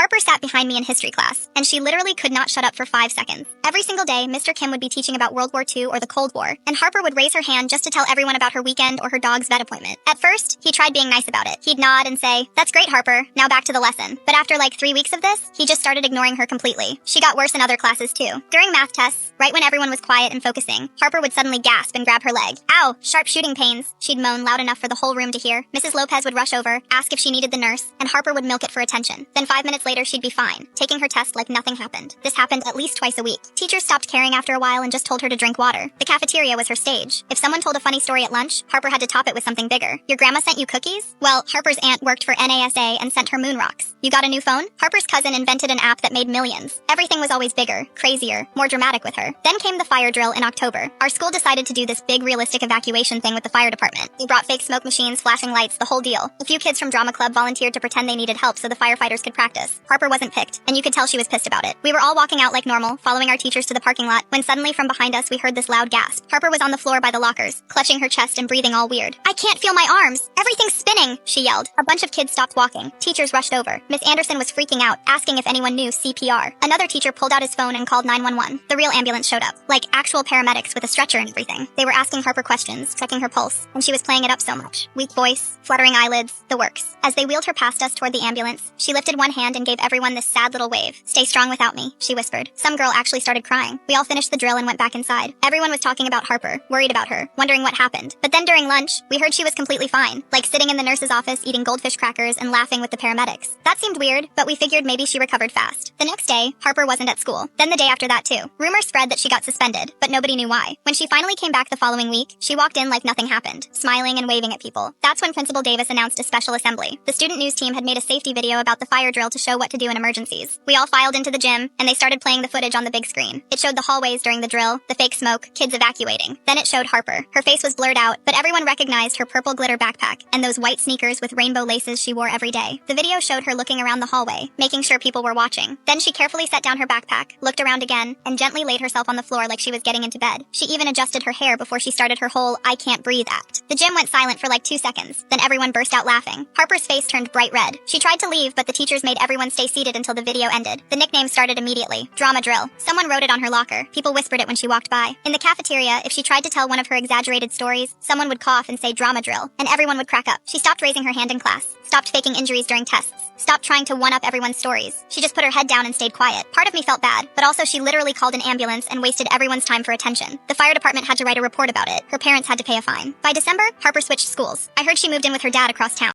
Harper sat behind me in history class, and she literally could not shut up for 5 seconds. Every single day, Mr. Kim would be teaching about World War II or the Cold War, and Harper would raise her hand just to tell everyone about her weekend or her dog's vet appointment. At first, he tried being nice about it. He'd nod and say, "That's great, Harper. Now back to the lesson." But after like 3 weeks of this, he just started ignoring her completely. She got worse in other classes too. During math tests, right when everyone was quiet and focusing, Harper would suddenly gasp and grab her leg. "Ow, sharp shooting pains," she'd moan loud enough for the whole room to hear. Mrs. Lopez would rush over, ask if she needed the nurse, and Harper would milk it for attention. Then 5 minutes later, she'd be fine, taking her test like nothing happened. This happened at least twice a week. Teachers stopped caring after a while and just told her to drink water. The cafeteria was her stage. If someone told a funny story at lunch, Harper had to top it with something bigger. Your grandma sent you cookies? Well, Harper's aunt worked for NASA and sent her moon rocks. You got a new phone? Harper's cousin invented an app that made millions. Everything was always bigger, crazier, more dramatic with her. Then came the fire drill in October. Our school decided to do this big realistic evacuation thing with the fire department. They brought fake smoke machines, flashing lights, the whole deal. A few kids from drama club volunteered to pretend they needed help so the firefighters could practice. Harper wasn't picked, and you could tell she was pissed about it. We were all walking out like normal, following our teachers to the parking lot, when suddenly from behind us we heard this loud gasp. Harper was on the floor by the lockers, clutching her chest and breathing all weird. "I can't feel my arms! Everything's spinning!" she yelled. A bunch of kids stopped walking. Teachers rushed over. Miss Anderson was freaking out, asking if anyone knew CPR. Another teacher pulled out his phone and called 911. The real ambulance showed up, like actual paramedics with a stretcher and everything. They were asking Harper questions, checking her pulse, and she was playing it up so much. Weak voice, fluttering eyelids, the works. As they wheeled her past us toward the ambulance, she lifted one hand and gave everyone this sad little wave. "Stay strong without me," she whispered. Some girl actually started crying. We all finished the drill and went back inside. Everyone was talking about Harper, worried about her, wondering what happened. But then during lunch, we heard she was completely fine, like sitting in the nurse's office eating goldfish crackers and laughing with the paramedics. That seemed weird, but we figured maybe she recovered fast. The next day, Harper wasn't at school. Then the day after that too. Rumors spread that she got suspended, but nobody knew why. When she finally came back the following week, she walked in like nothing happened, smiling and waving at people. That's when Principal Davis announced a special assembly. The student news team had made a safety video about the fire drill to show what to do in emergencies. We all filed into the gym, and they started playing the footage on the big screen. It showed the hallways during the drill, the fake smoke, kids evacuating. Then it showed Harper. Her face was blurred out, but everyone recognized her purple glitter backpack and those white sneakers with rainbow laces she wore every day. The video showed her looking around the hallway, making sure people were watching. Then she carefully set down her backpack, looked around again, and gently laid herself on the floor like she was getting into bed. She even adjusted her hair before she started her whole "I can't breathe" act. The gym went silent for like 2 seconds. Then everyone burst out laughing. Harper's face turned bright red. She tried to leave, but the teachers made everyone stay seated until the video ended. The nickname started immediately. Drama Drill. Someone wrote it on her locker. People whispered it when she walked by. In the cafeteria, if she tried to tell one of her exaggerated stories, someone would cough and say "Drama Drill," and everyone would crack up. She stopped raising her hand in class, stopped faking injuries during tests, stopped trying to one-up everyone's stories. She just put her head down and stayed quiet. Part of me felt bad, but also she literally called an ambulance and wasted everyone's time for attention. The fire department had to write a report about it. Her parents had to pay a fine. By December, Harper switched schools. I heard she moved in with her dad across town.